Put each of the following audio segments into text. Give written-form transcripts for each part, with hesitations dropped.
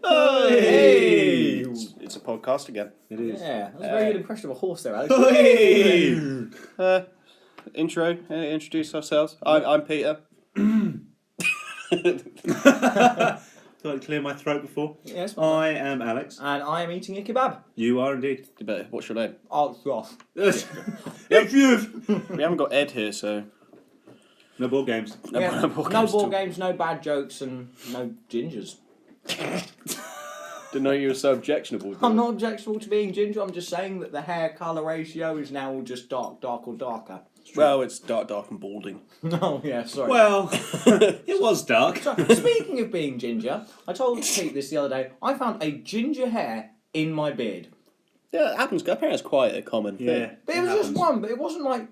Hey! It's a podcast again. It is. Yeah, that was a very good impression of a horse there, Alex. Hey! Intro, introduce ourselves. I'm Peter. Thought I'd clear my throat before. Yes. I am Alex. And I am eating a kebab. You are indeed. What's your name? Oh, gosh. If you We haven't got Ed here, so... No ball games. Yeah, No ball no games ball at all. games, no bad jokes, and no gingers. Didn't know you were so objectionable. I'm not objectionable to being ginger, I'm just saying that the hair colour ratio is now just dark or darker. Well, it's dark and balding. No, yeah, sorry. Well, it was dark. So, speaking of being ginger, I told Pete this the other day, I found a ginger hair in my beard. Yeah, it happens. Apparently it's quite a common thing. Yeah. But it was just one, but it wasn't like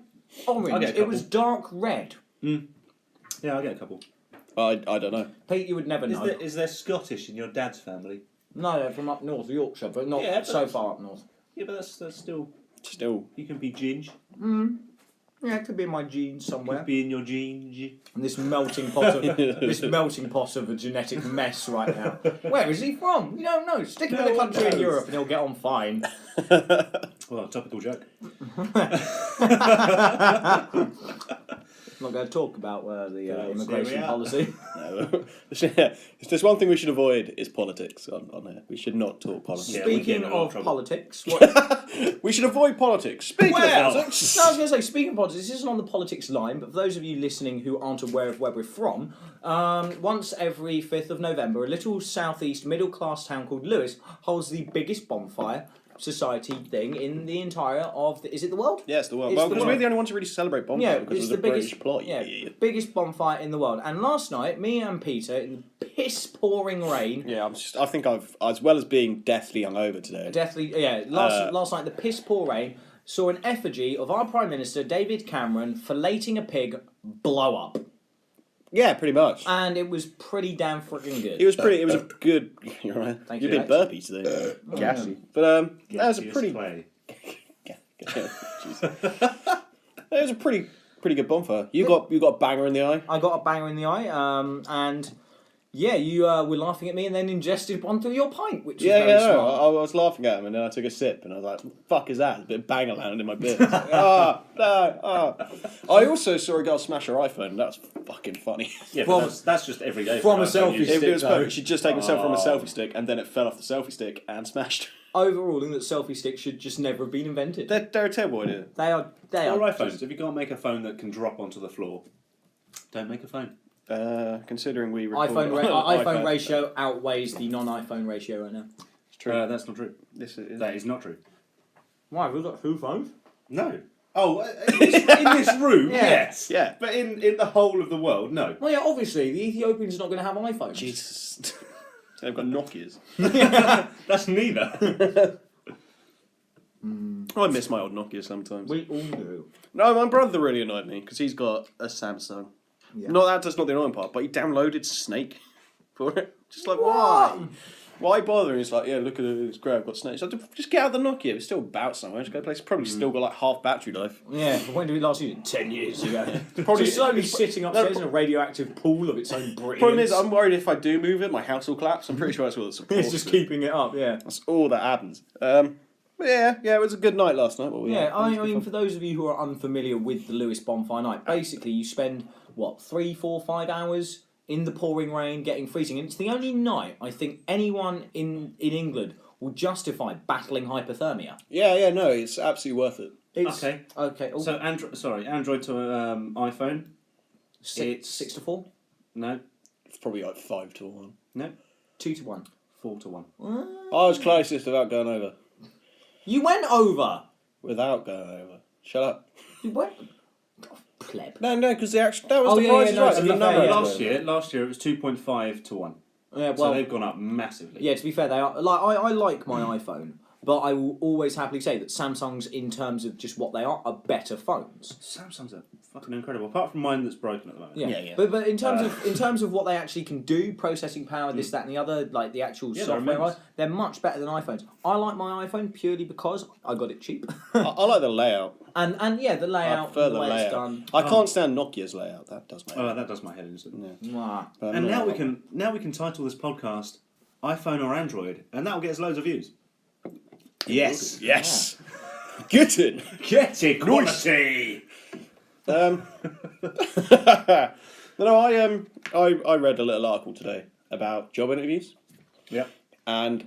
I'll orange, get a it was dark red. Yeah, I'll get a couple. I don't know. Pete, you would never know. Is there Scottish in your dad's family? No, they're from up north, Yorkshire, but not Yeah, but so far up north. Yeah, but that's still... Still. You can be ginge. Yeah, it could be in my genes somewhere. Be in your ginge. And this melting pot of a genetic mess right now. Where is he from? You don't know. Stick him in a country in Europe and he'll get on fine. Well, topical joke. I'm not going to talk about the immigration Syria. policy. No. If there's one thing we should avoid is politics on here. We should not talk politics. Yeah, we get Speaking in a lot of of trouble. politics, what, We should avoid politics. Speaking of politics... no, I was going to say, speaking of politics, this isn't on the politics line, but for those of you listening who aren't aware of where we're from, once every 5th of November, a little southeast middle-class town called Lewes holds the biggest bonfire society thing in the entire of is it the world? Yes, the world. It's Well, the because we're world. the only ones who really celebrate bonfire Yeah, because it's of the the biggest British plot. Yeah, Yeah. biggest bonfire in the world. And last night, me and Peter, in the piss pouring rain, Yeah, I think I've, as well as being deathly hungover today. last night the piss pour rain saw an effigy of our Prime Minister David Cameron filleting a pig blow up, Yeah, pretty much. and it was pretty damn freaking good. It was a good. You're right. Thank You're you, a bit burpy today. Gassy. But that was a Gaseous pretty. clay. Jeez. It was a pretty good bonfire. You got a banger in the eye. I got a banger in the eye, and yeah, you were laughing at me and then ingested one through your pint, which was very No, smart. I was laughing at him and then I took a sip and I was like, "What the fuck is that?" A bit of banger landed in my beer. I also saw a girl smash her iPhone. And that was fucking funny. Yeah, From- but that's just every day. from for a us, don't selfie you? stick. It was though. perfect. She'd just taken herself from a selfie stick and then it fell off the selfie stick and smashed. Overruling that selfie sticks should just never have been invented. They're a terrible idea. They are. Or iPhones. If you can't make a phone that can drop onto the floor, don't make a phone. Considering we record iPhone ratio outweighs the non-iPhone ratio right now. It's true. That's not true. That That is not true. Why? We've got two phones. No. Oh, in this room, Yeah. yes. Yeah. But in the whole of the world, no. Well, yeah, obviously the Ethiopians are not going to have iPhones. Jesus. They've got Nokias. That's neither. I miss my old Nokia sometimes. We all do. No, my brother really annoyed me because he's got a Samsung. Yeah. That's not the annoying part, but he downloaded Snake for it. Just like, why? Why bother? And he's like, yeah, look at it, it's great, I've got Snake. So just get out the Nokia, it's still about somewhere. Just go play. It's probably still got like half battery life. Yeah, but when did we last use it? 10 years ago. Probably slowly sitting upstairs in a radioactive pool of its own brilliance. Problem is, I'm worried if I do move it, my house will collapse. I'm pretty sure that's what it supports. It's just it. keeping it up, yeah. That's all that happens. But yeah, it was a good night last night. I mean, for those of you who are unfamiliar with the Lewis Bonfire Night, basically you spend, 3, 4, 5 hours in the pouring rain getting freezing. And it's the only night I think anyone in England will justify battling hypothermia. Yeah, no, it's absolutely worth it. It's, Okay. Okay. Oh, So, Android to iPhone? six, 6 to 4? No. It's probably like 5 to 1. No. 2 to 1. 4 to 1. I was closest without going over. You went over! Without going over. Shut up. You went... Oh, pleb. No, because that was Oh, the yeah, price yeah, is no, right. to and be the fair, number yeah. is Last year it was 2.5 to 1. Yeah, So well, they've gone up massively. yeah, to be fair, they are... Like, I like my iPhone, but I will always happily say that Samsungs, in terms of just what they are better phones. Samsungs are fucking incredible. Apart from mine that's broken at the moment. Yeah, Yeah. But in terms of what they actually can do, processing power, this, that, and the other, like the actual Yeah, they're software, immense. they're much better than iPhones. I like my iPhone purely because I got it cheap, I like the layout. and yeah, the I layout, prefer the the way it's layout. done. I can't stand Nokia's layout. That does make Oh, that does my head in. Yeah. Mwah. But And no, now we can title this podcast iPhone or Android, and that'll get us loads of views. Yes. Yes. Get it. Get it, quality. No, I read a little article today about job interviews. Yeah. And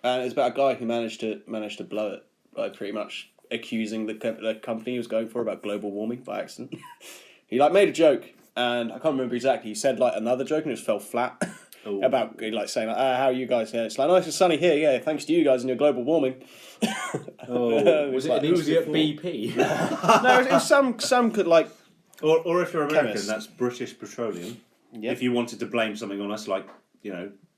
it's about a guy who managed to blow it by pretty much accusing the company he was going for about global warming by accident. He made a joke, and I can't remember exactly. He said another joke, and it just fell flat. About saying how are you guys here? It's nice and sunny here. Yeah, thanks to you guys and your global warming. Was it an interview at BP? No, it was some could Or if you're American, Chemist. that's British Petroleum. Yep. If you wanted to blame something on us,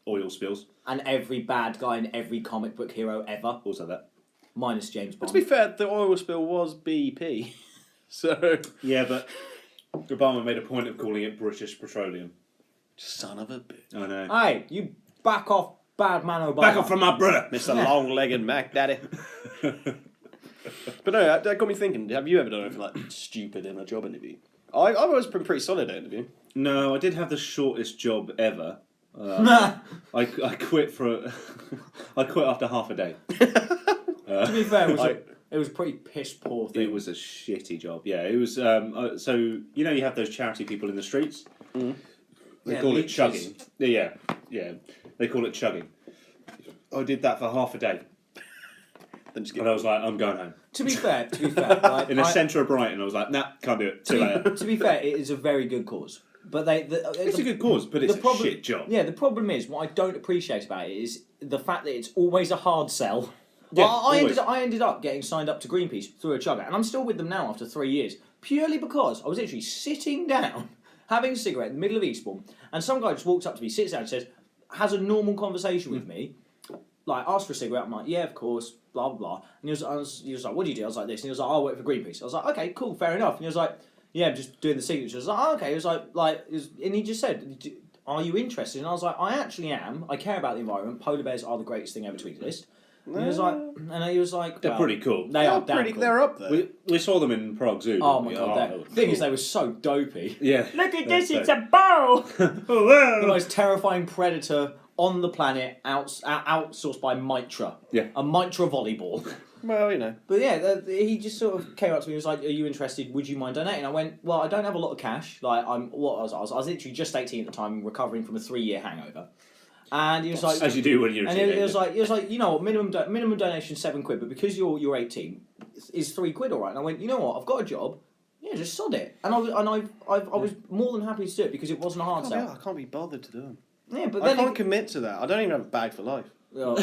oil spills. And every bad guy in every comic book hero ever, Also that. minus James But Bond. to be fair, the oil spill was BP. So Yeah, but Obama made a point of calling it British Petroleum. son of a bitch. I know. Hey, you back off, bad man Obama. Back up from my brother. Mr. Long-legged Mac Daddy. But no, that got me thinking. Have you ever done anything stupid in a job interview? I've always been pretty solid at interview. No, I did have the shortest job ever. I quit I quit after half a day. To be fair, it was a pretty piss poor thing. It was a shitty job. Yeah, it was. So you have those charity people in the streets. Mm. They Yeah, call it leeches. chugging. Yeah. They call it chugging. I did that for half a day, Then just and I was like, I'm going home. To be fair, like, In the centre of Brighton, I was like, nah, can't do it. See you later. to be fair, it is a very good cause. But It's a good cause, but it's a shit job. Yeah, the problem is what I don't appreciate about it is the fact that it's always a hard sell. Yeah, I ended up getting signed up to Greenpeace through a chugger, and I'm still with them now after 3 years, purely because I was literally sitting down, having a cigarette in the middle of Eastbourne, and some guy just walks up to me, sits down, and says, has a normal conversation with me, asks for a cigarette. I'm like, yeah, of course, blah blah blah. And he was like, what do you do? I was like this, and he was like, I work for Greenpeace. I was like, okay, cool, fair enough. And he was like, yeah, I'm just doing the signatures. I was like, oh, okay. He was and he just said, are you interested? And I was like, I actually am. I care about the environment. Polar bears are the greatest thing ever to exist. And he was like, They're pretty cool. They are damn cool. They're up there. We saw them in Prague Zoo. Oh my didn't we? god! The thing is, they were so dopey. Yeah. Look at this! It's a bow. The most terrifying predator on the planet, outsourced by Mitra. Yeah. A Mitra volleyball. Well, But yeah, he just sort of came up to me and was like, "Are you interested? Would you mind donating?" I went, "Well, I don't have a lot of cash. I was literally just 18 at the time, recovering from a 3-year hangover." And he was like, as you do when you're a and teenager. he was like, you know what, minimum donation £7, but because you're 18, is £3 all right? And I went, you know what, I've got a job. Yeah, just sod it. And I was more than happy to do it because it wasn't a hard sell. I can't be bothered to do them. Yeah, but I then can't commit to that. I don't even have a bag for life. To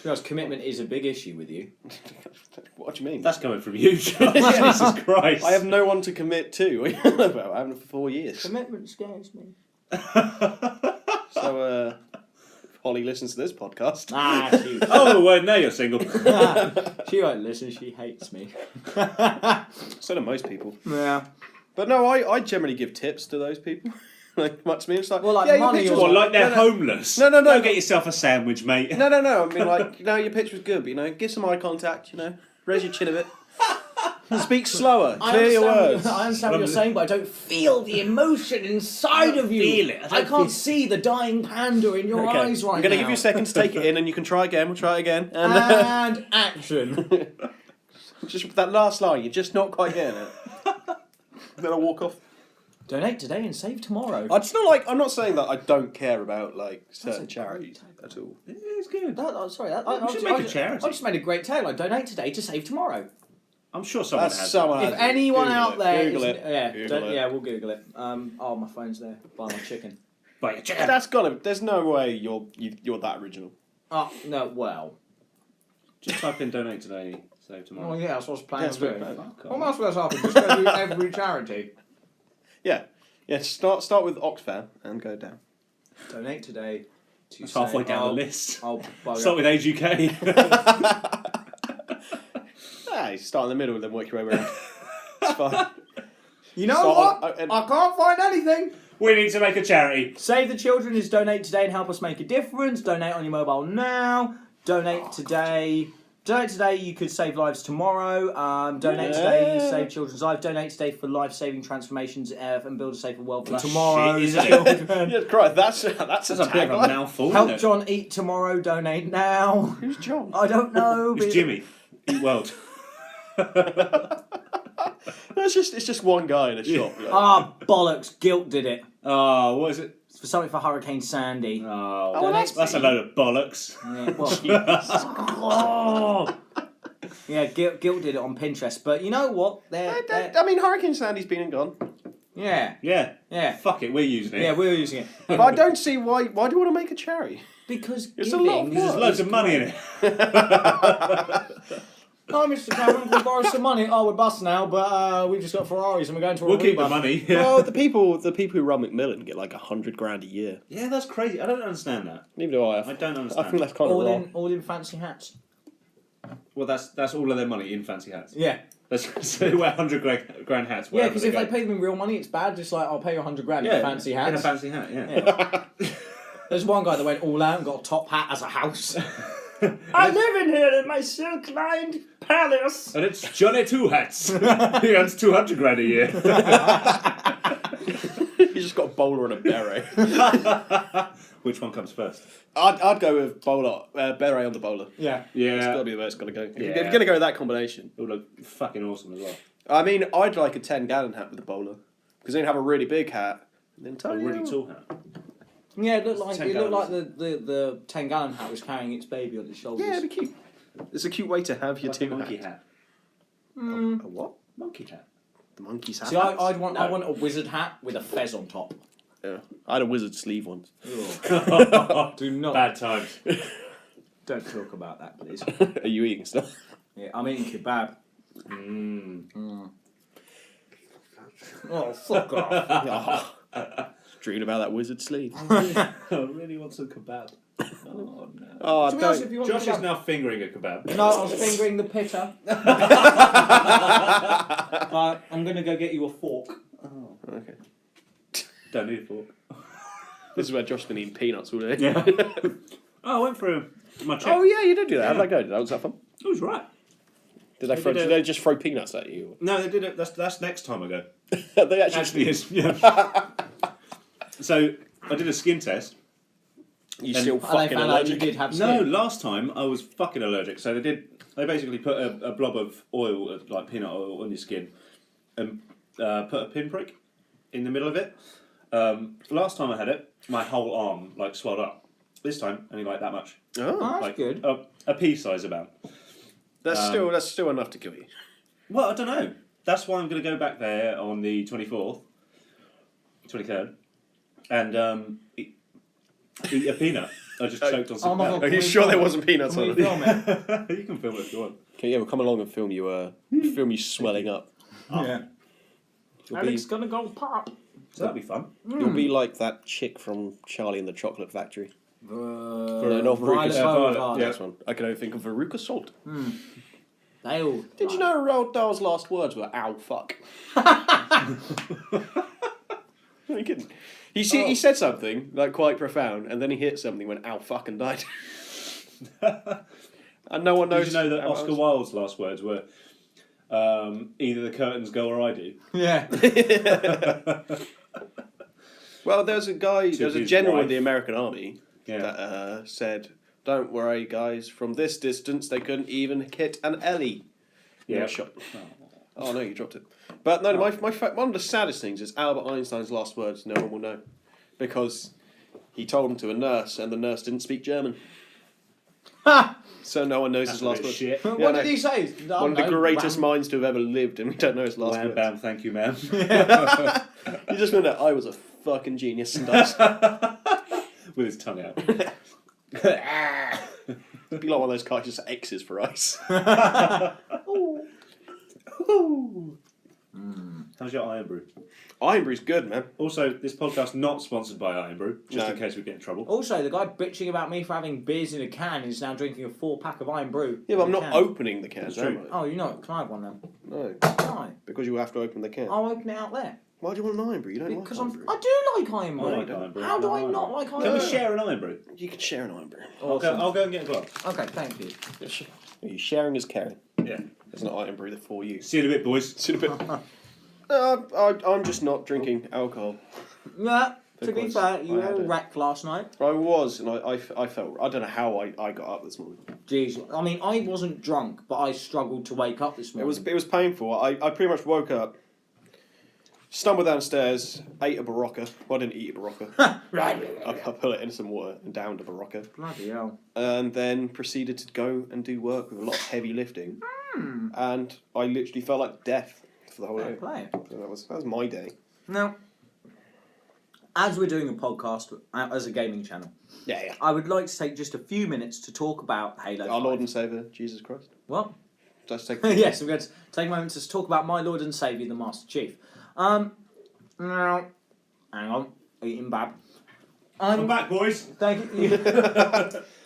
be honest, commitment is a big issue with you. What do you mean? That's coming from you, John. Jesus Christ. I have no one to commit to. I haven't for 4 years. Commitment scares me. So, if Holly listens to this podcast. Oh, well, now you're single. She won't listen, she hates me. So do most people. Yeah. But no, I generally give tips to those people. Much to me, it's like, Well, like yeah, money your or picture was What, like they're homeless? No. Go get yourself a sandwich, mate. No. I mean, your pitch was good, but, give some eye contact, raise your chin a bit. Speak slower, clear your words. I understand what you're saying, but I don't feel the emotion inside of you. feel it. I can't see the dying panda in your eyes right now. I'm going to give you a second to take it in, and you can try again. We'll try again. And action. Just that last line, you're just not quite getting it. Then I walk off. Donate today and save tomorrow. It's not I'm not saying that I don't care about certain charities at all. It's good. I should make a charity. I just made a great tagline. Donate today to save tomorrow. I'm sure someone That's has. someone. If anyone Google out it. there, Google it. yeah, we'll Google it. Oh, my phone's there. Buy my chicken. Buy your chicken. That's gotta. There's no way you're that original. Oh no, well. Just type in donate today, save tomorrow. Oh yeah, that's what I was planning Yes, on doing. but- What am I supposed to happen? Just go do every charity. Yeah. Start with Oxfam and go down. Donate today. To It's halfway save- down the I'll- list. I'll bugger. Start with Age UK. You start in the middle and then work your way around. It's fine. You know Start what? on- I can't find anything. We need to make a charity. Save the Children is donate today and help us make a difference. Donate on your mobile now. Donate today Donate today, you could save lives tomorrow. Donate today, save children's lives. Donate today for life-saving transformations and build a safer world for That's tomorrow. shit, isn't it? Yeah, Christ, that's a That's a bit of a tagline. mouthful, Help isn't it? John eat tomorrow. Donate now. Who's John? I don't know. It's Jimmy. Eat World. No, it's just one guy in a shop. Like, Ah, bollocks. Guilt did it. Oh, what is it? It's for something for Hurricane Sandy. Oh, well, that's a load of bollocks. Yeah, well, yeah, Guilt did it on Pinterest. But you know what? I mean, Hurricane Sandy's been and gone. Yeah. Yeah. Fuck it, we're using it. Yeah, we're using it. But I don't see why. Why do you want to make a charity? Because It's a giving... lot of Because there's work. loads of money in it. Oh, Mr. Cameron, can we borrow some money? Oh, we're bust now, but we've just got Ferraris and we're going to a We'll keep the Aruba. money. Well, the people who run Macmillan get like $100,000 a year. Yeah, that's crazy. I don't understand that. Neither do I. I don't understand. I think that's kind of wrong. All in fancy hats. Well, that's all of their money in fancy hats. Yeah. So they wear $100,000 hats. Yeah, wherever because they if go. they pay them in real money, it's bad. Just like, I'll pay you $100,000 Yeah, in fancy hats. In a fancy hat, yeah. There's one guy that went all out and got a top hat as a house. I live in here in my silk-lined palace. And it's Johnny Two Hats. He earns $200,000 a year. You just got a bowler and a beret. Which one comes first? I'd go with bowler, beret on the bowler. Yeah. It's got to Yeah. be the way it's got to go. If Yeah. you're going to go with that combination. It would look fucking awesome as well. I mean, I'd like a 10-gallon hat with a bowler. Because then you have a really big hat. And then A tiny really little- tall hat. Yeah, it looked like 10 the 10-gallon hat was carrying its baby on its shoulders. Yeah, it'd be cute. It's a cute way to have your Like a two monkey hats. hat. A what? Monkey hat. The monkey's hat. See, I want No. a wizard hat with a fez on top. Yeah. I had a wizard sleeve once. Do not. Bad times. Don't talk about that, please. Are you eating stuff? Yeah, I'm eating kebab. Oh, fuck off. Dreaming about that wizard sleeve. I really want some kebab. Oh, no. Oh, To be honest, if you want Josh kebab- is now fingering a kebab. No, I was fingering the pitter. I'm going to go get you a fork. Okay. Don't need a fork. This is where Josh's been eating peanuts all day. Yeah. Oh, I went through my check. Oh yeah, you did do that. How did that go? Was that fun? It was right. Did they did did it. they just throw peanuts at you? No, they did it. That's next time I go. They actually. Actually, is. Yeah. So I did a skin test. You And- still And they fucking found out you allergic? did have No, skin. last time I was fucking allergic. So they basically put a blob of oil, like peanut oil, on your skin, and put a pinprick in the middle of it. Last time I had it, my whole arm like swelled up. This time, only like that much, Oh, That's like good. a pea size amount. that's still enough to kill you. Well, I don't know. That's why I'm going to go back there on the 24th, 23rd, and eat a peanut. I just choked on some Oh my kebab. God. Are you we sure film there it? wasn't peanuts Can on we it? film it? You can film it if you want. Okay, yeah, we'll come along and film you swelling up. Yeah. You'll be, Alex gonna go pop. So that'd be fun. you'll be like that chick from Charlie and the Chocolate Factory. Violet not Veruca. Yeah, Violet, Beauregard. yeah. This one. I can only think of Veruca Salt. They all. Did you know Roald Dahl's last words were "ow fuck"? No, you kidding? He said something like quite profound, and then he hit something when "ow fuck" and died. And no one knows. Did you know that how Oscar else- Wilde's last words were either the curtains go or I do? Yeah. Well, there's a guy, To there's a his general in wife. the American army Yeah. that said, "Don't worry, guys. From this distance, they couldn't even hit an Ellie." Yeah. No shot. Oh no, you dropped it. But no, one of the saddest things is Albert Einstein's last words. No one will know, because he told them to a nurse, and the nurse didn't speak German, Ha! so no one knows That's his a last bit words. shit. What Yeah, did no. he say? One of the greatest minds to have ever lived, and we don't know his last Wham words. bam, thank you, ma'am. He just went, "I was a fucking genius." And With his tongue out. be like one of those guys just X's for ice. How's your Iron Brew? Iron Brew's good, man. Also, this podcast not sponsored by Iron Brew, just No. in case we get in trouble. Also, the guy bitching about me for having beers in a can is now drinking a 4-pack of Iron Brew. Yeah, but I'm in a not can. opening the cans, That's am true. I? Oh, you know it. Can I have one then? No, Why? because you have to open the can. I'll open it out there. Why do you want an iron brew? You don't Because like iron brew. I do like iron brew. I like iron brew. How do I not like iron Can we brew? share an iron brew? You can share an iron brew. Awesome. I'll go and get a glass. Okay, thank you. Are you sharing is caring? Yeah. There's an iron brew for you. See you in a bit, boys. See you in a bit. I'm just not drinking alcohol. Yeah, to be Because fair, you I had were it. wrecked last night. I was, and I felt. I don't know how I got up this morning. Jeez, I mean, I wasn't drunk, but I struggled to wake up this It morning. was painful. I pretty much woke up, stumbled downstairs, ate a Barocca. Well, I didn't eat a Barocca. I put it in some water and downed a Barocca. Bloody hell. And then proceeded to go and do work with a lot of heavy lifting. And I literally felt like death for the whole Fair day. play. So that was my day. Now, as we're doing a podcast as a gaming channel, Yeah. I would like to take just a few minutes to talk about Halo. Our 5. Lord and Saviour, Jesus Christ. What? Let's take. Yes, we're going to take a moment to talk about my Lord and Saviour, the Master Chief. Now, hang on, eating bab. I'm back, boys. Thank you.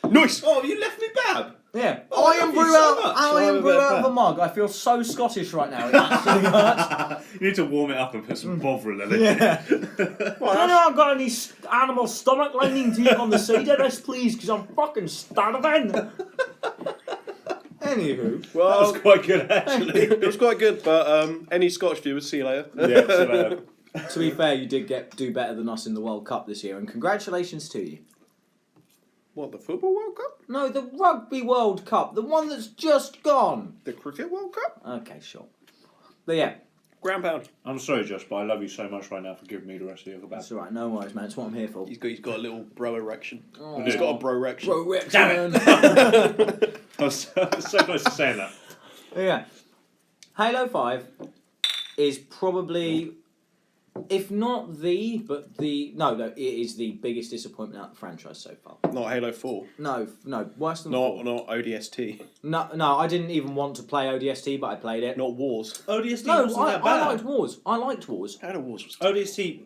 Nice. Oh, you left me bab. Yeah. Oh, I love you so much. I I'm am a brew bit out of a bad. mug. I feel so Scottish right now. It actually hurts. You need to warm it up and put some bovril in it. Yeah. Don't know I've got any animal stomach lining to eat on the side of this, please, because I'm fucking starving. Anywho. That Well, was quite good, actually. it was quite good, but any Scottish viewers, see you later. Yeah, so, To be fair, you did do better than us in the World Cup this year, and congratulations to you. What, the Football World Cup? No, the Rugby World Cup, the one that's just gone. The Cricket World Cup? Okay, sure. But yeah, Ground pound. I'm sorry, Josh, but I love you so much right now for giving me the rest of your bab. that's alright, no worries, man. It's what I'm here for. He's got a little bro erection. Oh. He's got a bro erection. Bro, Rex, Damn man. I was so close to saying that. Yeah. Halo 5 is probably, if not no, it is the biggest disappointment out of the franchise so far. Not Halo 4. No, worse than Not ODST. No, I didn't even want to play ODST, but I played it. Not Wars. ODST No, wasn't that bad. I liked Wars. I liked Wars. Halo Wars was. ODST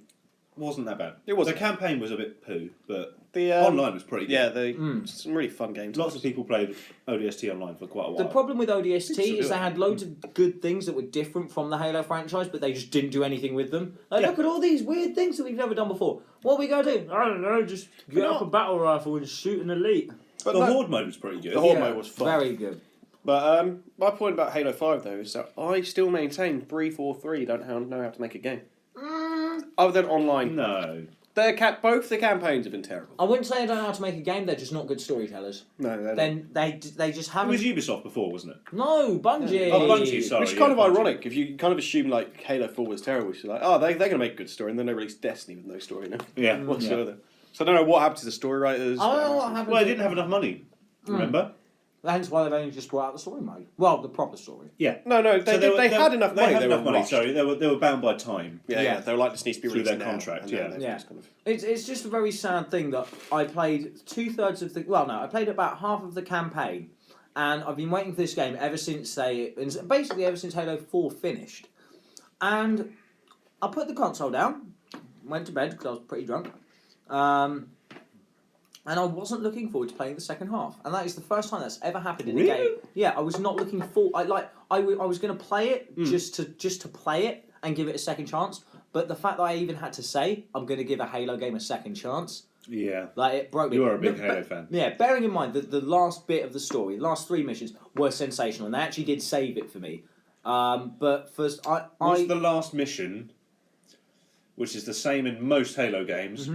wasn't that bad. It wasn't. The campaign was a bit poo, but The online was pretty good. Yeah, some really fun games. Lots of people played ODST online for quite a while. The problem with ODST Still is do they it. had loads of good things that were different from the Halo franchise, but they just didn't do anything with them. Like, Yeah. look at all these weird things that we've never done before. What are we going to do? I don't know, just get up a battle rifle and shoot an elite. But the no- Horde mode was pretty good. The Horde mode was fun. Very good. But my point about Halo 5 though is that I still maintain 343 don't know how to make a game. Other than online. No. Both the campaigns have been terrible. I wouldn't say I don't know how to make a game, they're just not good storytellers. No, they're not. Then they just It haven't... was Ubisoft before, wasn't it? No, Bungie! Oh, Bungie, sorry. Which is kind of Bungie. ironic if you kind of assume like Halo 4 was terrible. You're like, oh, they're going to make a good story, and then they released Destiny with no story now Yeah. whatsoever. So I don't know what happened to the story writers. I don't know what happened Well, they to- didn't have enough money. Remember? Hence why they've only just brought out the story mode. Well, the proper story. Yeah. No, So they had enough money. They had They enough were money. rushed. Sorry, they were bound by time. Yeah, they were like, this needs to be Through released their now, contract, and then yeah. they've Yeah. just kind of- It's just a very sad thing that I played 2/3 of the... Well, no, I played about half of the campaign, and I've been waiting for this game ever since basically ever since Halo 4 finished. And I put the console down, went to bed because I was pretty drunk, and I wasn't looking forward to playing the second half. And that is the first time that's ever happened in a Really? game. Yeah, I was not looking forward... I was going to play it just to play it and give it a second chance. But the fact that I even had to say I'm going to give a Halo game a second chance, Yeah. like it broke me. You are a big Look, Halo fan. Yeah, bearing in mind that the last bit of the story, the last 3 missions were sensational, and they actually did save it for me. But first, What's the last mission, which is the same in most Halo games?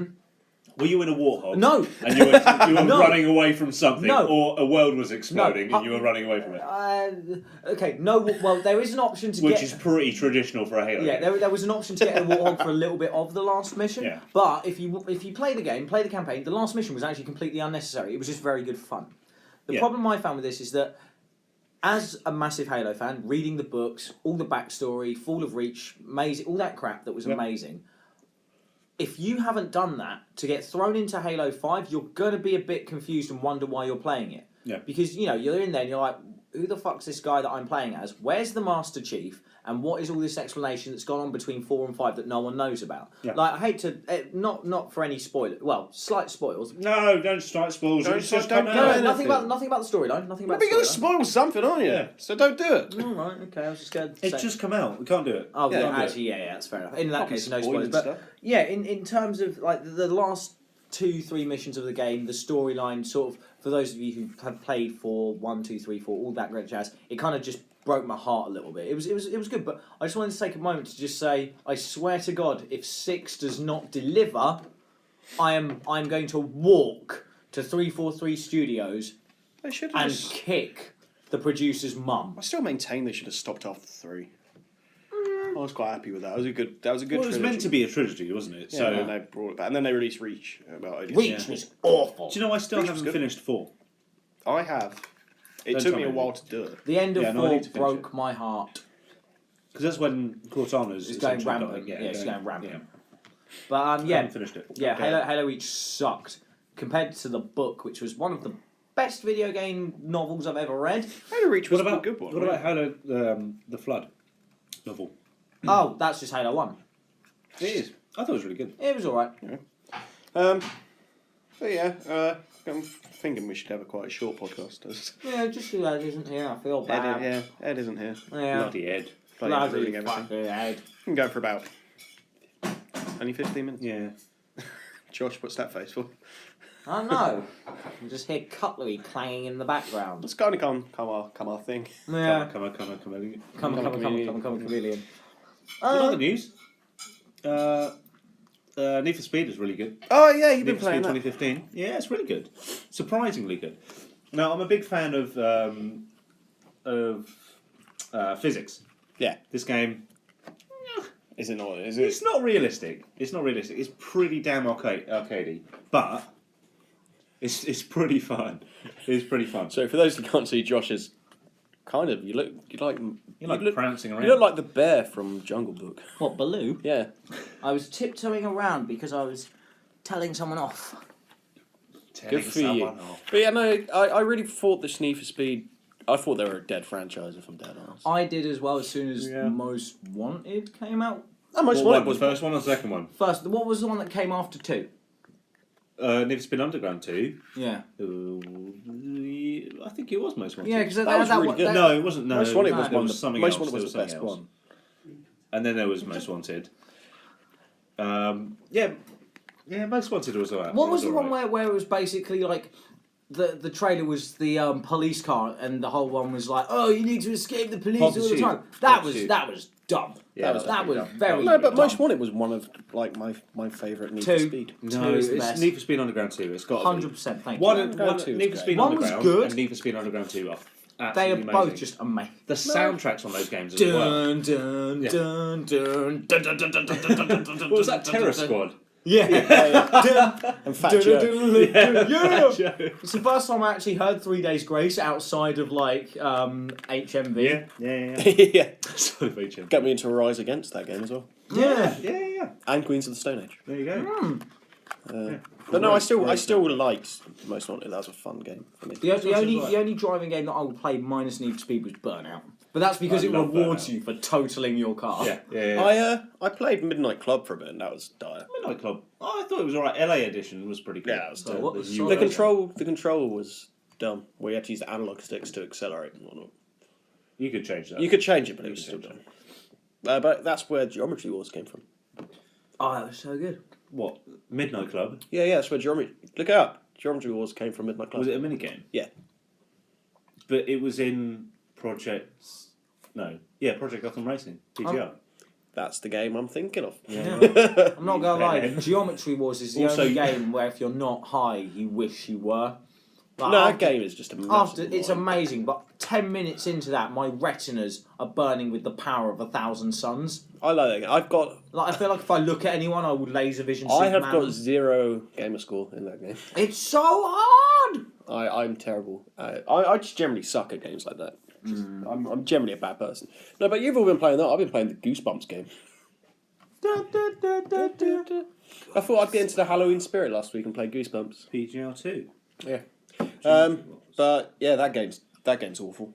Were you in a warthog? No. And you were No. running away from something, No. or a world was exploding No. and you were running away from it? Okay, no. Well, there is an option to Which get. is pretty traditional for a Halo Yeah, game. there was an option to get a warthog for a little bit of the last mission. Yeah. But if you play the game, play the campaign, the last mission was actually completely unnecessary. It was just very good fun. The Yeah. problem I found with this is that, as a massive Halo fan, reading the books, all the backstory, Fall of Reach, amazing, all that crap that was Yep. amazing. If you haven't done that, to get thrown into Halo 5, you're going to be a bit confused and wonder why you're playing it. Yeah. Because, you're in there and you're like, who the fuck's this guy that I'm playing as? Where's the Master Chief? And what is all this explanation that's gone on between 4 and 5 that no one knows about? Yeah. Like, I hate to, not for any spoiler. Well, slight spoils. No, don't strike spoils. Don't It's just don't come do out. it. Nothing about the storyline. Nothing about But you're the going to storyline. spoil something, aren't you? Yeah. So don't do it. All right, okay. I was just scared. It's just come out. We can't do it. Oh, Yeah, yeah, can't do actually, yeah, that's fair enough. In that Can't be case, no spoiling spoilers. But stuff. yeah, in terms of like the last 2-3 missions of the game, the storyline, sort of, for those of you who have played for 1, 2, 3, 4, all that great jazz, it kind of just broke my heart a little bit. It was good, but I just wanted to take a moment to just say, I swear to God, if 6 does not deliver, I'm going to walk to 343 Studios They should have and just... kick the producer's mum. I still maintain they should have stopped after 3. I was quite happy with that. That was a good Well, it was trilogy. meant to be a trilogy, wasn't it? Yeah, So, and then they brought it back. And then they released Reach. About Reach was awful. do you know I still Reach was haven't good. finished 4? I have. It Don't took tell me a me. while to do it. The end of Yeah, no, I 4 need to finish broke my heart. Because that's when Cortana's It's going essentially rampant. dying. Yeah, it's going rampant. Yeah. But I yeah, haven't finished it. yeah, Okay. Halo Reach sucked compared to the book, which was one of the best video game novels I've ever read. Halo Reach was What about a good one. What about Halo the Flood novel? Oh, that's just Halo 1. It is. I thought it was really good. It was alright. But yeah, I'm thinking we should have quite a short podcast. Yeah, just so Ed isn't here, I feel bad. Ed isn't here. Yeah. Bloody Ed. Bloody Bloody ruining everything. fucking Ed. We can go for about only 15 minutes. Yeah. Josh, what's that face for? I don't know. You just hear cutlery clanging in the background. It's kind of come our thing. Yeah. Come on. Come, Chameleon. chameleon. Another news. Need for Speed is really good. Oh yeah, you've Need been for Speed playing that. 2015. Yeah, it's really good. Surprisingly good. Now, I'm a big fan of physics. Yeah. This game, Is it not? Is it's it? not realistic. It's not realistic. It's pretty damn arcadey, but it's pretty fun. It's pretty fun. So for those who can't see, Josh is kind of you look Prancing around. you look like the bear from Jungle Book. What, Baloo? Yeah. I was tiptoeing around because I was telling someone off. Telling Good for you. someone off. But yeah, no, I really thought the Need for Speed. I thought they were a dead franchise, if I'm dead honest. I did as well as soon as Yeah. Most Wanted came out. And most What wanted one, was the first one or the second one? First, what was the one that came after 2? Need for Speed Underground 2. Yeah. I think it was Most Wanted. Yeah, because That was really good. No, it wasn't. No, Most Wanted no, was there one was of the something most else. wanted There was the was best something else. one. And then there was Most Wanted. Yeah, Most Wanted was alright. What was the one where it was basically like the trailer was the police car and the whole one was like, oh, you need to escape the police Hot all the pursuit. That Hot was pursuit. that was dumb. Yeah, that was dumb. very No, but dumb. Most Wanted was one of like my favourite Need for Two. Speed. No, Two is the it's best. Need for Speed Underground 2. It's got 100%. Thank one. you. Underground 2 is Need for great. Speed One was Underground good. and Need for Speed Underground 2 are They are absolutely both amazing. just amazing. The soundtracks on those games as well. Dun dun Yeah. dun dun dun dun dun dun dun dun dun. What was that? Terror Squad. Yeah. And Fat Joe. Yeah. It's the first time I actually heard 3 Days Grace outside of like HMV. Yeah. Yeah. Sort of feature. Got me into Rise Against that game as well. Yeah. And Queens of the Stone Age. There you go. But no, I still Great. liked Most Wanted. That was a fun game for me. The only right. the only driving game that I would play minus Need for Speed was Burnout. But that's because I it love rewards Burnout. you for totaling your car. Yeah. I played Midnight Club for a bit, and that was dire. Midnight Club. Oh, I thought it was alright. LA edition was pretty good. Yeah, it was So dope. what The was new so- The version. control was dumb. We had to use the analog sticks to accelerate and whatnot. You could change that. You could change it, but it You was could still change dumb. But that's where Geometry Wars came from. Oh, that was so good. What? Midnight Club? Yeah, that's where Geometry. Look out! Geometry Wars came from Midnight Club. Was it a minigame? Yeah. But it was in Project Gotham Racing. PGR. That's the game I'm thinking of. Yeah. I'm not gonna lie. Bennett. Geometry Wars is the Also- only game where if you're not high, you wish you were. Like, No, that after- game is just a After massive it's lie. amazing, but 10 minutes into that, my retinas are burning with the power of 1,000 suns. I like that game. I've got. Like I feel like if I look at anyone, I would laser vision. I have Superman. got 0 gamer score in that game. It's so hard. I'm terrible. I just generally suck at games like that. I'm generally a bad person. No, but you've all been playing that. I've been playing the Goosebumps game. I thought I'd get into the Halloween spirit last week and play Goosebumps. PGR 2. Yeah. But yeah, that game's awful.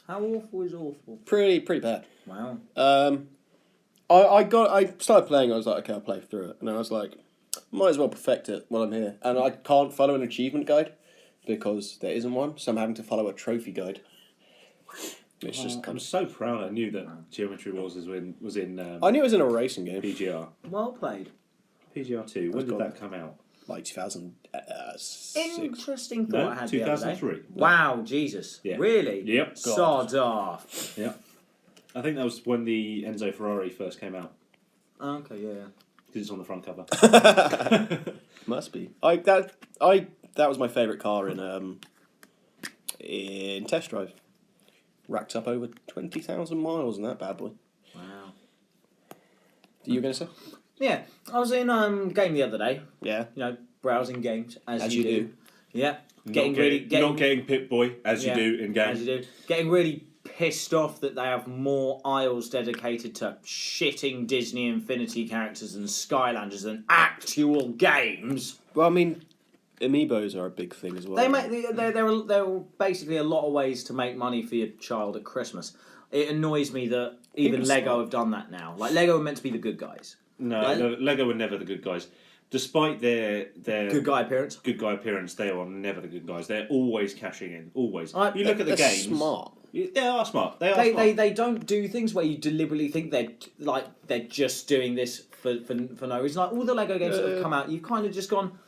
How awful is awful? Pretty bad. Wow. I started playing. I was like, okay, I'll play through it, and I was like, might as well perfect it while I'm here. And I can't follow an achievement guide because there isn't one, so I'm having to follow a trophy guide. It's just kind I'm of. so proud. I knew that Geometry Wars was in. I knew it was in a racing game, PGR. Well played. PGR 2. When did gone. that come out? like 2006. Interesting thought No, I had the other day. 2003. Wow, Jesus. Yeah. Really? Yep. Sod off. Yeah. I think that was when the Enzo Ferrari first came out. Okay, yeah. Because it's on the front cover. Must be. That was my favourite car in test drive. Racked up over 20,000 miles in that bad boy. Wow. You were going to say? Yeah, I was in game the other day. Yeah. You know, browsing games as you you do. Yeah. Not getting Pit Boy as Yeah, you do in games. As you do. Getting really pissed off that they have more aisles dedicated to shitting Disney Infinity characters and Skylanders than actual games. Well, I mean, amiibos are a big thing as well. There are basically a lot of ways to make money for your child at Christmas. It annoys me that even People Lego smart. have done that now. Like, Lego are meant to be the good guys. No, Right? Lego were never the good guys. Despite their Good guy appearance. good guy appearance, they are never the good guys. They're always cashing in. Always. Right, You look at the They're games. smart. They are smart. They are smart. They don't do things where you deliberately think they're just doing this for no reason. Like all the Lego games that have come out, you've kind of just gone,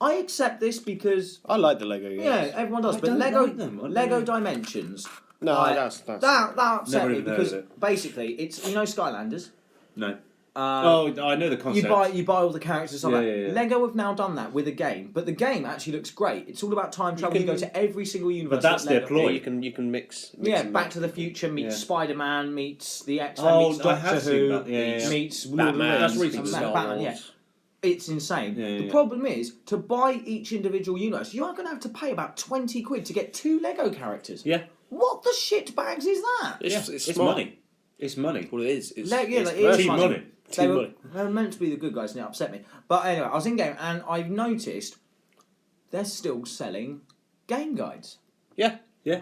I accept this because I like the Lego games. yeah, everyone does. I But don't Lego like them. I don't Lego know. Dimensions. No, like, that's that upset Never me even heard because of it. basically it's Skylanders. No. I know the concept. You buy all the characters. Yeah, Like yeah, yeah. Lego have now done that with a game, but the game actually looks great. It's all about time travel. You, can- go to every single universe. But that's that their Lego- ploy. You can mix Yeah, and Back match. to the Future meets Yeah. Spider-Man meets the X-Men Oh, meets I have Doctor seen Who that. Yeah, yeah, yeah. meets Lord of the Batman. Rings, That's recent. meets Star Batman, yeah. Wars. It's insane. Yeah, yeah, The yeah. problem is, to buy each individual universe, you are going to have to pay about 20 quid to get 2 Lego characters. Yeah. What the shit bags is that? It's It's smart. money. It's money. What it is. It's, Yeah, it's it is Team money. money. They Team were, money. they were meant to be the good guys and it upset me. But anyway, I was in game and I've noticed they're still selling game guides. Yeah. Yeah.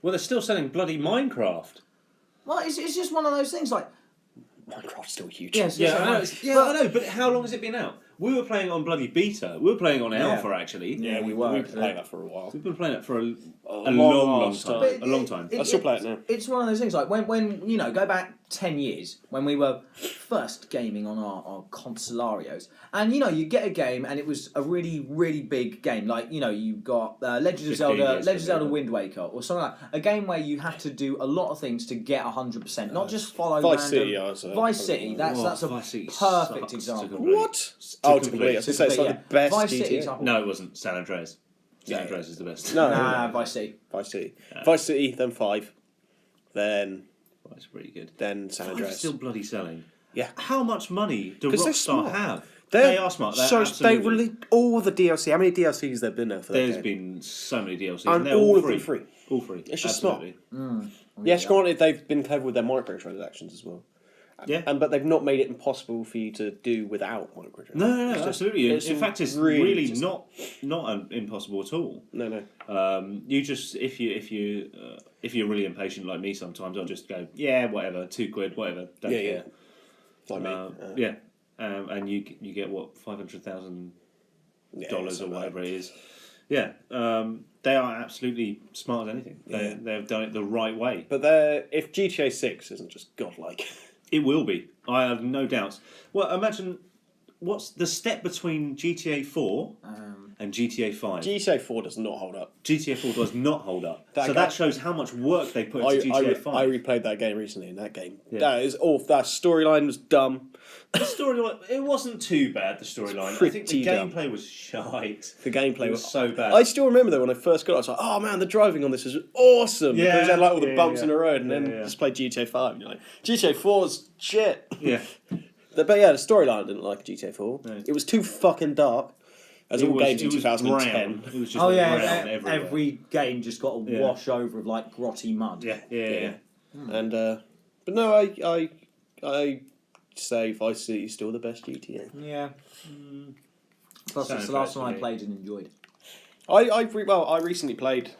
Well, they're still selling bloody Minecraft. Well, it's just one of those things like, Minecraft's still huge. yes, Yeah, I know. but- I know. But how long has it been out? We were playing on bloody beta. We were playing on alpha, actually. Yeah, we were. We've been playing that for a while. We've been playing it for a long long ass time. But A long time. I still play it now. It's one of those things like when you know, go back 10 years when we were first gaming on our consolarios, and you know, you get a game and it was a really, really big game. Like, you know, you got Legend of 15 Zelda, years Legend of Zelda ago. Wind Waker, or something like that. A game where you have to do a lot of things to get 100%, not just follow Vice random. City, I was, Vice City, that's a Vice City perfect sucks example. to complete. What? To Oh, to complete. complete. I was going to say, it's like Yeah. the best Vice City GTA. example. No, it wasn't. San Andreas. San Yeah. Andreas is the best. No. Nah, Vice City. Vice City. Yeah. Vice City, then 5. Then That's pretty good. San Five's Andreas. still bloody selling. Yeah. How much money do 'Cause they're Rockstar smart. have? They're They are smart. They're So they absolutely. released all the DLC. How many DLCs there been there for that There's game? been so many DLCs, And and they're all all of free. them free. All free. It's just smart. Absolutely. Yes, granted, they've been clever with their microtransactions as well. Yeah. But they've not made it impossible for you to do without microtransactions. No, It's just- absolutely. it's In fact, it's really really just- not impossible at all. No. You just if you're really impatient like me, sometimes I'll just go, yeah, whatever, £2, whatever, don't Yeah, care. Like me. Yeah, and you get what $500,000 or something like whatever it is. Yeah, they are absolutely smart as anything. They've done it the right way. But if GTA 6 isn't just godlike. It will be. I have no doubts. Well, imagine what's the step between GTA 4 and GTA 5. GTA 4 does not hold up. GTA 4 does not hold up. That So guy- that shows how much work they put into GTA 5. I replayed that game recently, and that game, Yeah. that is awful. That storyline was dumb. The storyline, it wasn't too bad, the storyline. I think the pretty dumb. gameplay was shite. The gameplay It was so bad. I still remember though when I first got it, I was like, "Oh man, the driving on this is awesome!" Yeah, because it had like all the yeah, bumps yeah. in the road, and then Yeah, yeah. just played GTA 5. And you're like, GTA 4's shit. Yeah. But yeah, the storyline I didn't like GTA 4. No. It was too fucking dark, as all games in 2010. Brown. It was just Oh yeah, brown everywhere. every game just got a Yeah. wash over of like grotty mud. Yeah. And but no, I say Vice City is still the best GTA. Yeah. Plus, Sounds it's the last right one I to me. played and enjoyed. I recently played,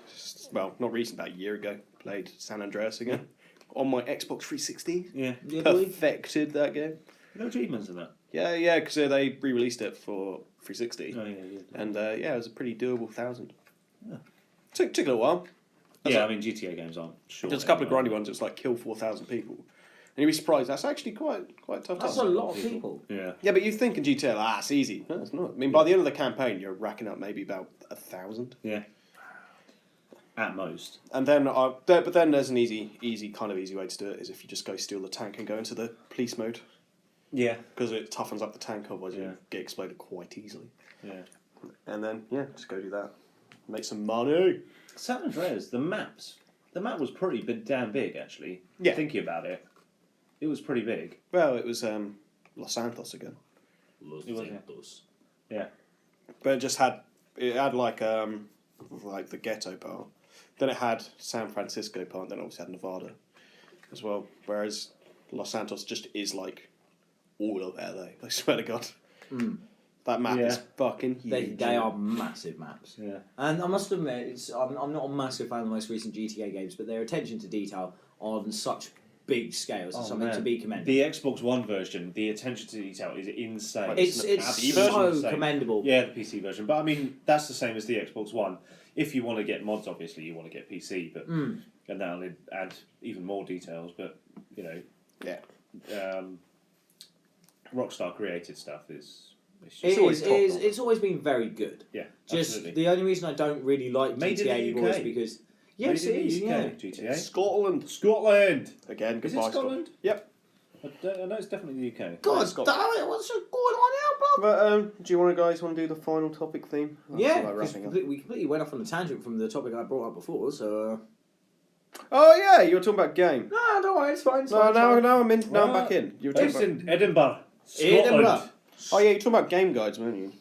well, not recent, about a year ago, played San Andreas again on my Xbox 360. Yeah. Yeah, boy. Perfected that game. No achievements in that. Yeah, because they re-released it for 360, Oh, yeah. and it was a pretty doable 1,000. Yeah. Took a little while. Yeah, I mean GTA games aren't short. There's a couple of grindy ones. It's like kill 4,000 people, and you'd be surprised. That's actually quite tough. That's task. a lot of people. Yeah. Yeah, but you think in GTA, it's easy. No, it's not. I mean, by the end of the campaign, you're racking up maybe about 1,000. Yeah. At most. And then, but then there's an easy way to do it is if you just go steal the tank and go into the police mode Yeah. because it toughens up the tank. Otherwise, Yeah. you get exploded quite easily. Yeah. And then just go do that, make some money. San Andreas, the map was pretty damn big actually. Yeah. Thinking about it, it was pretty big. Well, it was Los Santos again, Los It was, yeah. Santos. Yeah. but it had like the ghetto part. Then it had San Francisco part. And then it obviously had Nevada as well. Whereas Los Santos just is like all of LA. I swear to God. That map is fucking huge. They are massive maps. Yeah. And I must admit, I'm not a massive fan of the most recent GTA games, but their attention to detail on such big scales is something to be commended. The Xbox One version, the attention to detail is insane. It's so insane. commendable. Yeah, the PC version. But I mean, that's the same as the Xbox One. If you want to get mods, obviously you want to get PC, but and that'll add even more details. But you know, Rockstar created stuff is. It's always been very good. Yeah, Just absolutely. the only reason I don't really like Made in GTA the anymore is UK. because yes, it is. Yeah. GTA. Scotland again. Is Goodbye, it Scotland? Yep. I know it's definitely the UK. God Scotland. damn it! What's going on here, bro? But do you guys want to do the final topic theme? Yeah, Like 'cause wrapping up. we completely went off on a tangent from the topic I brought up before. So Oh yeah, you were talking about game. no, don't worry, it's fine. It's No, fine, now, it's fine. now I'm in. Now I'm back in. You were talking It's about. in Edinburgh, Scotland. Edinburgh. Oh yeah, you're talking about game guides, weren't you?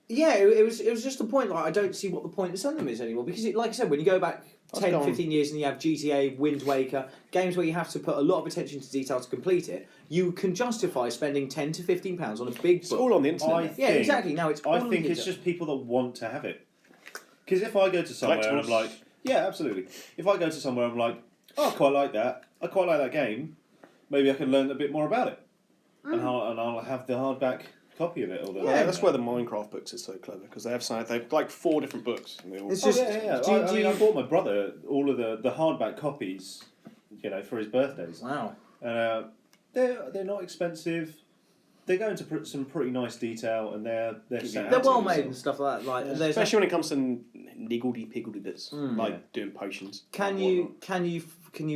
Yeah, it was just a point. Like I don't see what the point of selling them is anymore because, like I said, when you go back 10, gone. 15 years and you have GTA, Wind Waker, games where you have to put a lot of attention to detail to complete it, you can justify spending £10 to £15 on a big It's book. all on the internet. Yeah, exactly. Now it's. all I on think the it's internet. just people that want to have it. Because if I go to somewhere and I'm Collectibles. like, yeah, absolutely. If I go to somewhere and I'm like, oh, I quite like that. I quite like that game. Maybe I can learn a bit more about it, and I'll have the hardback copy of it. Or the Yeah, that's where the Minecraft books are so clever because they have they've like 4 different books. And they all... It's Oh, just- yeah. do you- I bought my brother all of the hardback copies, for his birthdays. Wow. And they're not expensive. They go into some pretty nice detail, and they're set They're out well to made you, and so- stuff like that. Like, there's Especially when it comes to niggledy-piggledy bits, like Yeah. doing potions. Can you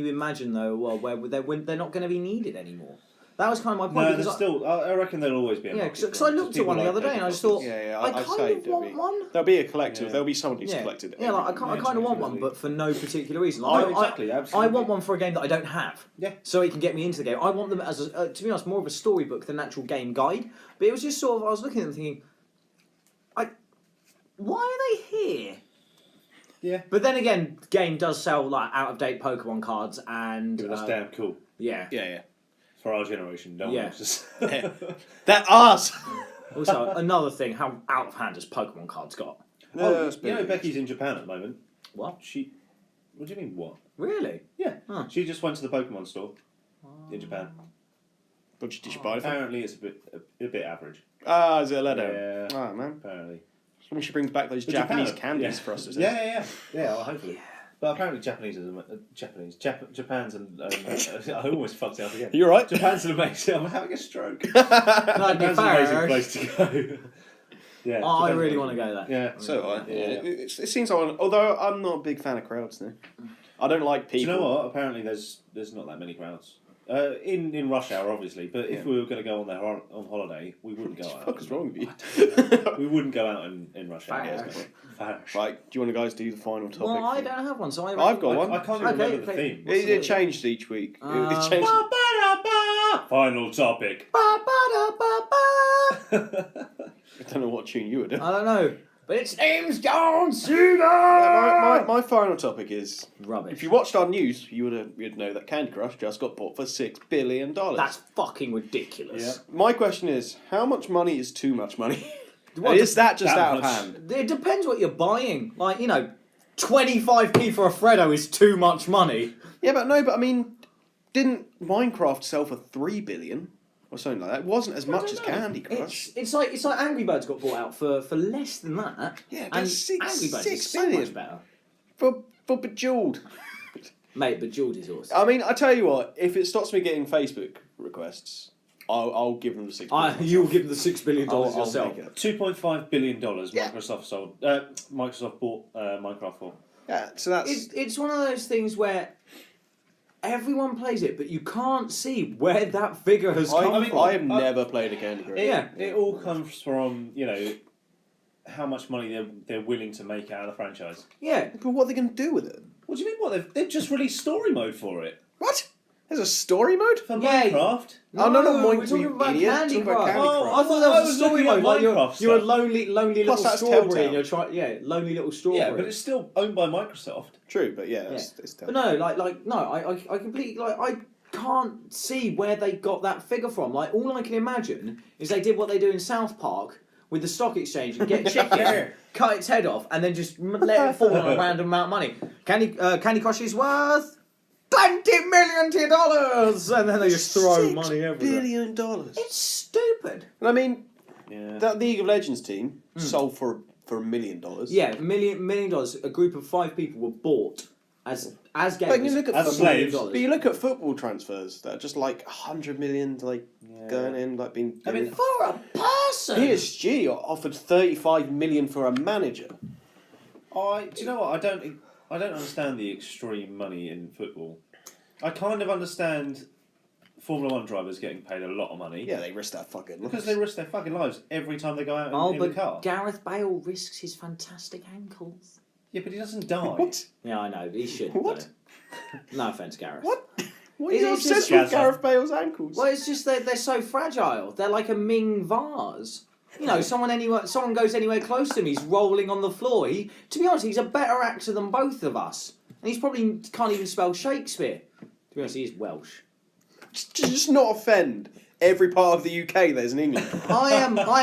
imagine though a world where they're not going to be needed anymore? That was kind of my point. No, because there's still. I reckon there'll always be a yeah, market because for I it, looked at people one the like other day and I paper just thought, copies. Yeah, I I'd say kind of there'll want be. one. There'll be a collective. Yeah. There'll be someone who's Yeah, collected. yeah, like I kind of want one, absolutely. but for no particular reason. Oh, Like, exactly, I absolutely. want one for a game that I don't have. Yeah. So it can get me into the game. I want them as, to be honest, more of a storybook than an actual game guide. But it was just sort of, I was looking at them thinking, why are they here? Yeah. But then again, game does sell like out of date Pokemon cards and Yeah, that's damn cool yeah. Yeah. for our generation. No Yeah. one else. That us. Also, another thing, how out of hand has Pokemon cards got? Becky's in Japan at the moment. What? What do you mean what? Really? Yeah. Huh. She just went to the Pokemon store in Japan. What did you buy it for? Apparently, it's a bit average. Ah, is it a letdown? Yeah. Ah, man. Apparently. When she brings back those But Japanese Japan- candies yeah. for us to taste. Yeah. Well, hopefully. But apparently, Japan's and I almost fucked it up again. You alright? Japan's an amazing. I'm having a stroke. That'd be Japan's an amazing fair. place to go. Yeah. Oh, I Japan's really amazing. want to go there. Yeah. So I. Yeah. It seems like, although I'm not a big fan of crowds now. I don't like Do people. you know what? Apparently, there's not that many crowds. In rush hour, obviously. But if we were going to go on there on holiday, we wouldn't go out. What the fuck is wrong with you? We wouldn't go out in rush hour. Fair. Right, do you want to guys do the final topic? Well, I don't have one, so I've got one. I can't even Okay, remember the okay. theme. It changed each week. It changed. Final topic. I don't know what tune you were doing. I don't know, but its name's John Cena. My final topic is: Rubbish. if you watched our news, you'd know that Candy Crush just got bought for $6 billion. That's fucking ridiculous. Yeah. My question is: how much money is too much money? What, And is that just that out of much? hand? It depends what you're buying. Like, $2 25p for a Freddo is too much money. Yeah, but I mean, didn't Minecraft sell for 3 billion or something like that? It wasn't as much as Candy Crush. It's like Angry Birds got bought out for less than that. Yeah, and but Angry Birds is 6 so billion. much better. For Bejeweled. Mate, Bejeweled is awesome. I mean, I tell you what, if it stops me getting Facebook requests, I'll give them the 6 billion. You'll give them the $6 billion I'll yourself. make it. $2.5 billion Yeah. Microsoft bought Minecraft for. Yeah, so that's... It's one of those things where everyone plays it, but you can't see where that figure has come from. I have never played a Candy Crush. It all comes from, how much money they're willing to make out of the franchise. Yeah. But what are they going to do with it? What do you mean? What they've just released story mode for it What? There's a story mode? for Yeah. Minecraft. Oh, no, not we're Minecraft, talking you about idiot. Candy Talking about Crush. Candy Oh, Crush. I thought that I was was a story looking at mode. Like Minecraft you're a stuff. lonely little Plus, that's strawberry, Telltale. and you're trying. Yeah, lonely little strawberry. Yeah, but it's still owned by Microsoft. True, but yeah, it's But no, I completely I can't see where they got that figure from. Like all I can imagine is they did what they do in South Park with the stock exchange and get chicken, cut its head off, and then just let it fall on a random amount of money. Candy Crush is worth $20 million, and then they just throw $6 money everywhere. $1 billion. It's stupid. And I mean, Yeah. that League of Legends team sold for $1 million. Yeah, $1 million. A group of 5 people were bought as gamers. But you look at As football, slaves. but you look at football transfers that are just like 100 million, like going in, like being. I mean, For a person. PSG offered 35 million for a manager. do you know what? I don't understand the extreme money in football. I kind of understand Formula 1 drivers getting paid a lot of money. Yeah, they risk that fucking. Because they risk their fucking lives every time they go out in the but car. Gareth Bale risks his fantastic ankles. Yeah, but he doesn't die. What? Yeah, I know. He should. What? Though. No offense, Gareth. What? What are you It's just- obsessed with Gareth Bale's ankles? Well, it's just they're so fragile. They're like a Ming vase. You know, someone goes anywhere close to him, he's rolling on the floor. To be honest, he's a better actor than both of us, and he's probably can't even spell Shakespeare. To be honest, he's Welsh. Just not offend every part of the UK there's in England. I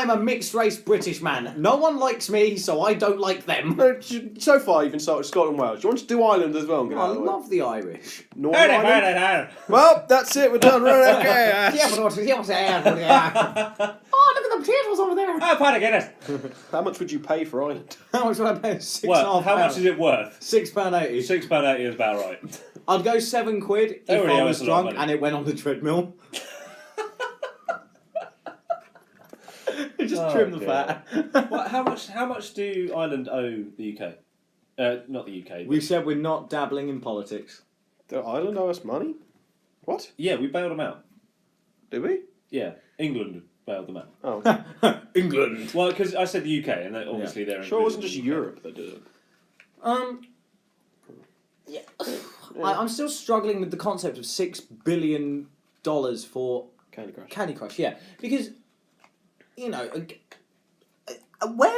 am a mixed race British man. No one likes me, so I don't like them. No, so far you've insulted Scotland and Wales. Do you want to do Ireland as well? And get I out of the way? love the Irish. Northern Ireland? Well, that's it. We're done. Right, okay. Yeah, but oh, look at the potatoes over there. Oh, pardon, Guinness. How much would you pay for Ireland? How much would I pay? £6.5. Well, how much is it worth? £6.80. £6.80 is about right. I'd go £7 They if already I owe was us a lot of drunk money. and it went on the treadmill. Just trim the dear. fat. Well, how much do Ireland owe the UK? Not the UK. We said we're not dabbling in politics. Do Ireland owe us money? What? Yeah, we bailed them out. Did we? Yeah, England bailed them out. Oh. England. Well, because I said the UK, and obviously they're Sure, it wasn't included just in the UK. Europe that did it. Yeah. I'm still struggling with the concept of $6 billion for Candy Crush. Candy Crush. Yeah, because where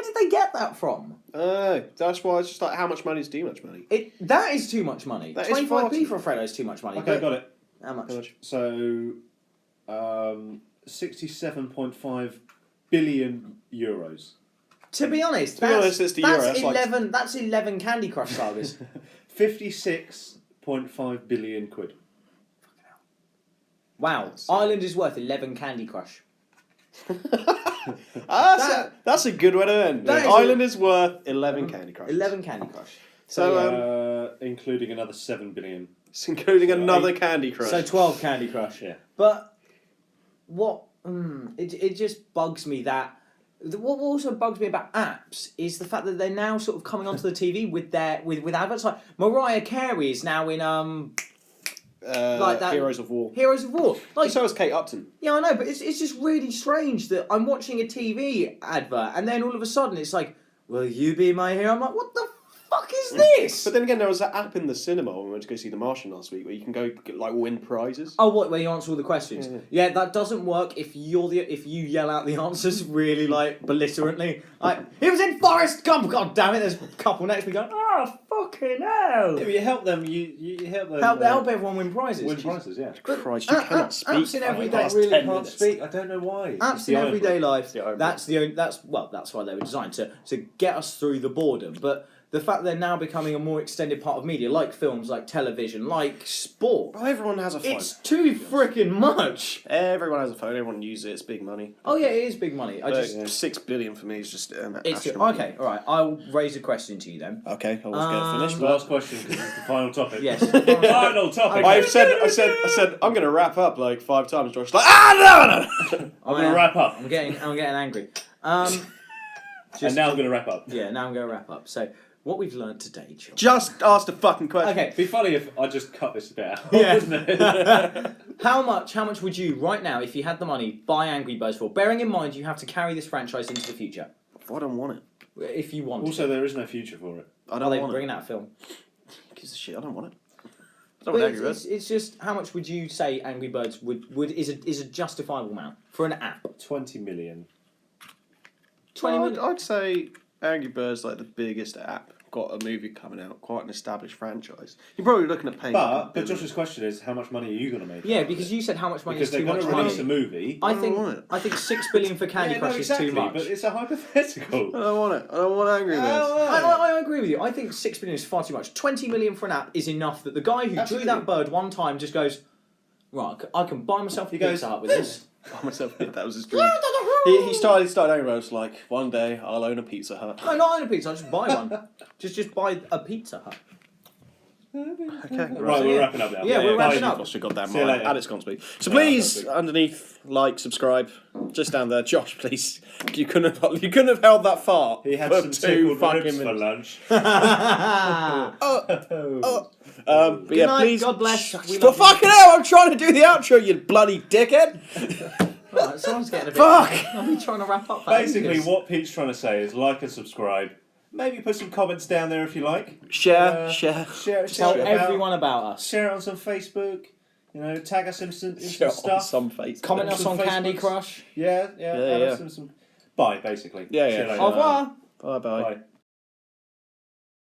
did they get that from? That's why it's just like, how much money is too much money? That is too much money. That is far 25p too for a Freddo is too much money. Okay, but got it. How much? How much? So, 67.5 billion euros. To be honest, To be honest, it's the euro, that's like- 11. That's 11 Candy Crush sagas. 56.5 billion quid. Wow, Ireland is worth 11 Candy Crush. That's a good way to end. That is Ireland is worth 11 Candy Crush. 11 Candy Crush. So, Including another 7 billion. it's including another Candy Crush. So 12 Candy Crush. Yeah. But what? It just bugs me that. What also bugs me about apps is the fact that they're now sort of coming onto the TV with adverts. Like Mariah Carey is now in like that Heroes of War. Heroes of War. Like So is Kate Upton. yeah, I know, but it's just really strange that I'm watching a TV advert and then all of a sudden it's like, will you be my hero? I'm like, what the fuck is this? But then again, there was that app in the cinema when we went to go see The Martian last week where you can go win prizes. Oh, what? Where you answer all the questions? Yeah. Yeah, that doesn't work if you yell out the answers really like belligerently. Like he was in Forrest Gump. God damn it! There's a couple next to me going, oh fucking hell! Yeah, but you help them. You help them. Help everyone win prizes. Win prizes, yeah. Christ, you cannot speak. Apps in for everyday the last really 10 can't minutes. Speak. I don't know why. Apps in everyday life. the irony. That's why they were designed to get us through the boredom. But the fact they're now becoming a more extended part of media, like films, like television, like sport. Well, everyone has a phone. It's too freaking much. Everyone has a phone. Everyone uses it. It's big money. Oh yeah, it is big money. I just 6 billion for me is just it's astronomical. okay. All right, I'll raise a question to you then. Okay, I was getting finished. Last question because it's the final topic. Yes. Final topic. I said, I'm going to wrap up like 5 times. Josh's like, no. I'm going to wrap up. I'm getting angry. And now I'm going to wrap up. Yeah, now I'm going to wrap up. So, what we've learned today, John. Just ask the fucking question. Okay. It'd be funny if I just cut this bit out, Yeah. wouldn't it? How much would you, right now, if you had the money, buy Angry Birds for? Bearing in mind you have to carry this franchise into the future. I don't want it. If you want Also, there is no future for it. I Are don't they want bringing it. out a film? Gives a shit. I don't want it. I don't But want Angry Birds. it's just, how much would you say Angry Birds is a justifiable amount for an app? 20 million. 20 Well, million? I'd say Angry Birds like the biggest app. Got a movie coming out, quite an established franchise. You're probably looking at paying. But Josh's question is, how much money are you going to make? Yeah, because you said how much money Because is they're too going much to release a money. movie. I want it. think 6 billion for Candy Crush exactly, is too much. But it's a hypothetical. I don't want it. I don't want Angry Birds. I agree with you. I think 6 billion is far too much. 20 million for an app is enough that the guy who drew that bird one time just goes, right, I can buy myself a Pizza Hut with this. By myself, that was his dream. He started Angry Birds like, one day I'll own a Pizza Hut. No, not own a pizza. I'll just buy one. just buy a Pizza Hut. Okay, Right, we're wrapping up now. Yeah, we're wrapping bye. up. Lost your goddamn See you mind. later. Alex Consby. So Yeah, please, that's underneath, like, subscribe, just down there. Josh, please. You couldn't have held that far. He had for some 2 tickled fucking ribs for minutes. lunch. But yeah, night, please. God bless. We For love you. fucking hell, I'm trying to do the outro, you bloody dickhead. Right, someone's getting a bit. Fuck. I'll be trying to wrap up. for Basically, ages. what Pete's trying to say is like and subscribe. Maybe put some comments down there if you like. Share. Share Tell it about. everyone about us. Share it on some Facebook. You know, tag us in some Share on stuff. some face. Comment us Some on Candy Facebooks. Crush. Yeah. Yeah, add yeah. us some. Bye, basically. Yeah, See you yeah. later. Au revoir. Bye bye. Bye.